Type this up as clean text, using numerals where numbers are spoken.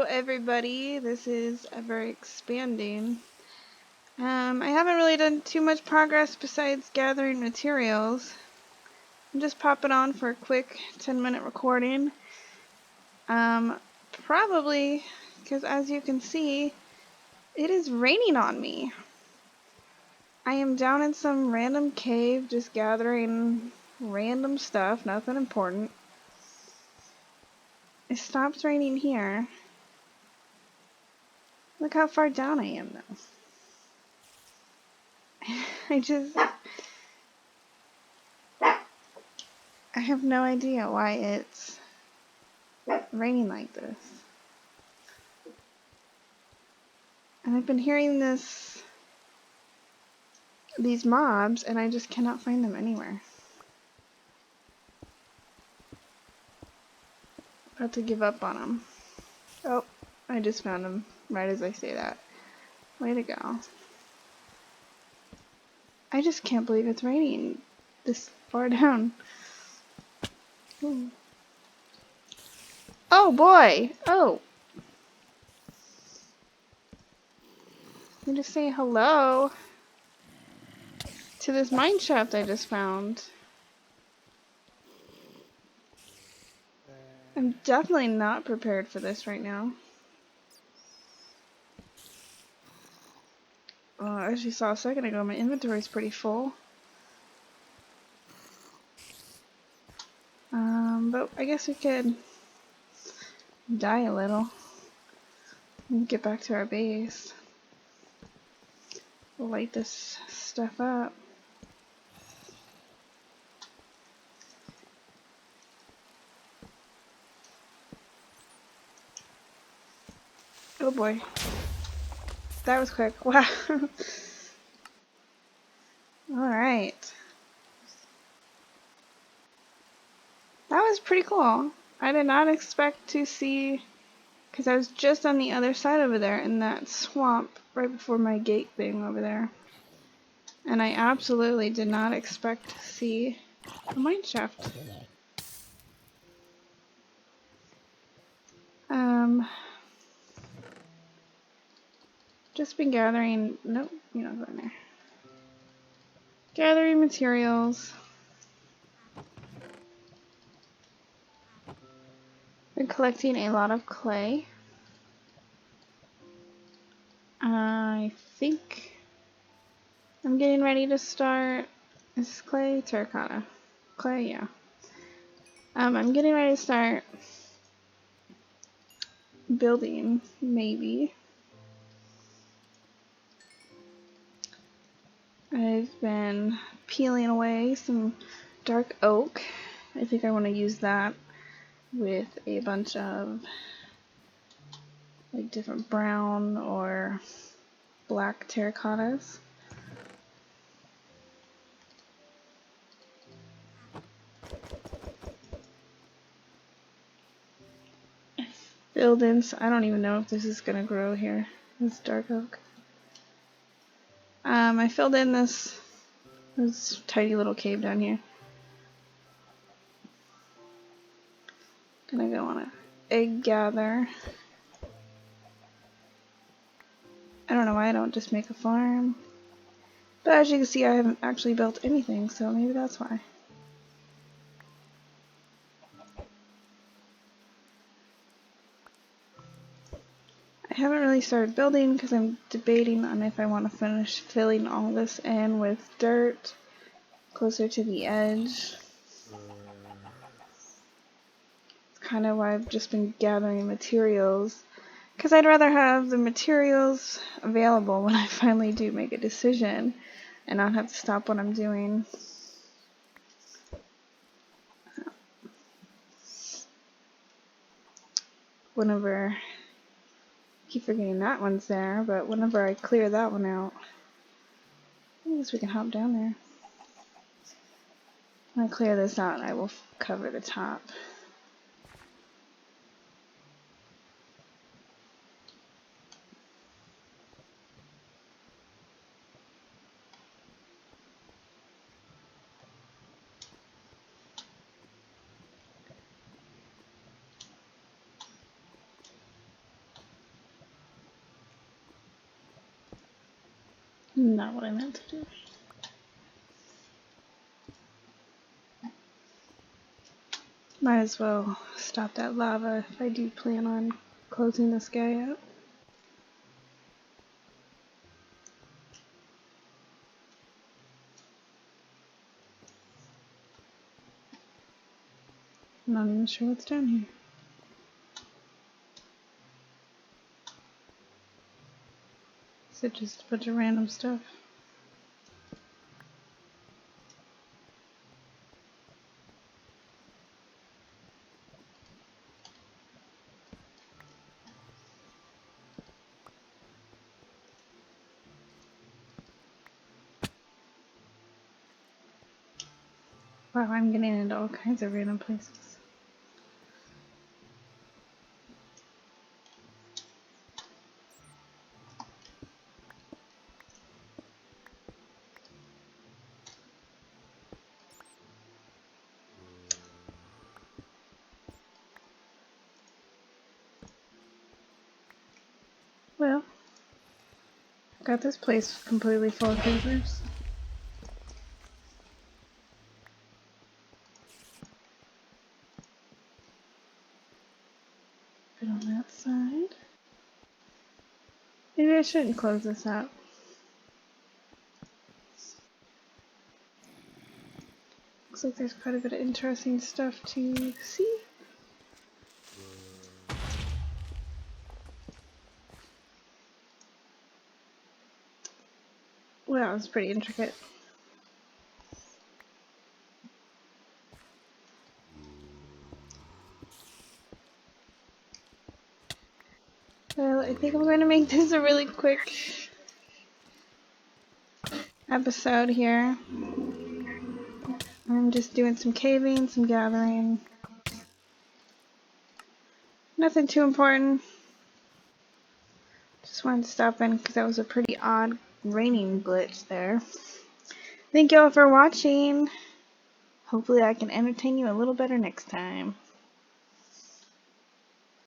everybody, this is Ever Expanding. I haven't really done too much progress besides gathering materials. I'm just popping on for a quick 10-minute recording. Probably because as you can see, it is raining on me. I am down in some random cave just gathering random stuff, nothing important. It stops raining here. Look how far down I am though. I have no idea why it's raining like this. And I've been hearing these mobs, and I just cannot find them anywhere. About to give up on them. Oh, I just found them right as I say that. Way to go. I just can't believe it's raining this far down. Ooh. Oh boy! Oh! I'm just saying hello to this mine shaft I just found. I'm definitely not prepared for this right now. As you saw a second ago, my inventory is pretty full. But I guess we could die a little and get back to our base. We'll light this stuff up. Oh boy. That was quick. Wow. Alright. That was pretty cool. I did not expect to see, because I was just on the other side over there in that swamp right before my gate thing over there. And I absolutely did not expect to see a mine shaft. Just been gathering, nope, you're not going there. Gathering materials. Been collecting a lot of clay. I think I'm getting ready to start. Is this clay? Terracotta. Clay, yeah. I'm getting ready to start building, maybe. I've been peeling away some dark oak. I think I want to use that with a bunch of like different brown or black terracottas. Filled in, so I don't even know if this is gonna grow here. This dark oak. I filled in this tiny little cave down here. Gonna go on an egg gather. I don't know why I don't just make a farm. But as you can see, I haven't actually built anything, so maybe that's why. I haven't really started building because I'm debating on if I want to finish filling all this in with dirt closer to the edge. It's kind of why I've just been gathering materials, because I'd rather have the materials available when I finally do make a decision and not have to stop what I'm doing. Whenever, I keep forgetting that one's there, but whenever I clear that one out, I guess we can hop down there. When I clear this out, I will cover the top. Not what I meant to do. Might as well stop that lava if I do plan on closing this guy out. I'm not even sure what's down here. Is it just a bunch of random stuff? Wow, I'm getting into all kinds of random places. Well, got this place completely full of creepers. Put on that side. Maybe I shouldn't close this out. Looks like there's quite a bit of interesting stuff to see. Wow, it's pretty intricate. Well, I think I'm going to make this a really quick episode here. I'm just doing some caving, some gathering. Nothing too important. Just wanted to stop in because that was a pretty odd raining glitch there. Thank you all for watching. Hopefully I can entertain you a little better next time.